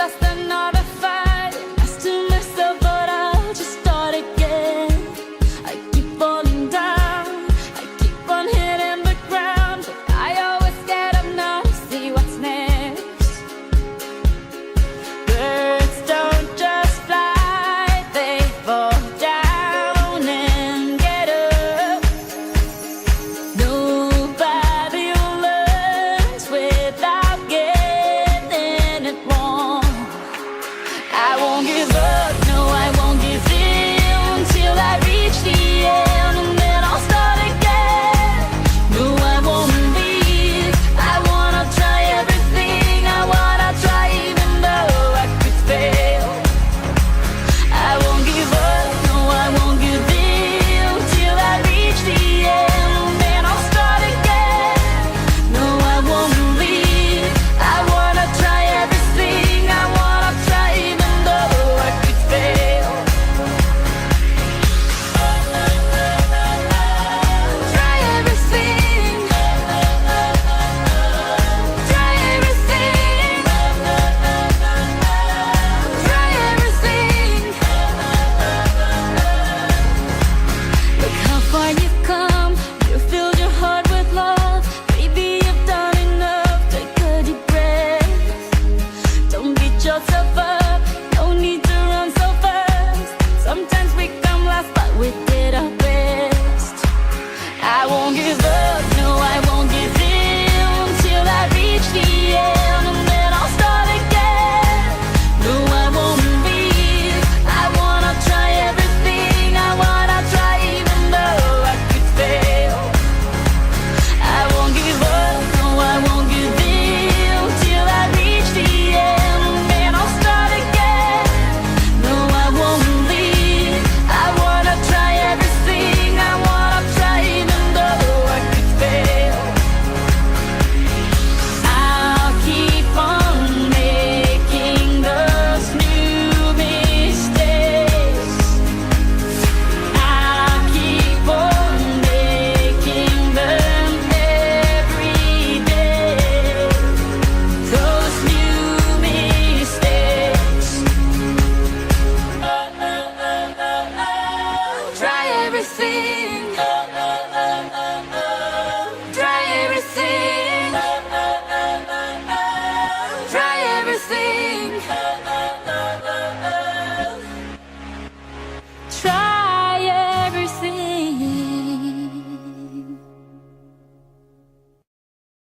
lost another fight. Lost to myself, but I'll just start again. I keep falling down, I keep on hitting the ground, but I always get up now to see what's next. Birds don't just fly, they fall down and get up. Nobody learns without getting it wrong. I won't give up, no, I won't give in till I reach the end, and then I'll start again. No, I won't leave, I wanna try everything, I wanna try even though I could fail. I won't give up, no, I won't give in till I reach the end, and then I'll start again. No, I won't leave, I wanna try everything, I wanna try even though I could fail. Try everything, try everything, try everything. Look how far you've come, you filled your heart with love. Baby, you've done enough, take a deep breath. Don't beat yourself up, no need to run so fast. Sometimes we come last, but we did our best. I won't give up, no, I won't give in till I reach the end, and then I'll start again. No, I won't leave, I wanna try everything, I wanna try even though I could fail. I won't give up, no, I won't give in till I reach the end, and then I'll start again. No, I won't leave, I wanna try everything, I wanna try even though I could fail. I'll keep on making those new mistakes. I'll keep on making them every day. Those new mistakes. Try everything, try everything, try everything. Try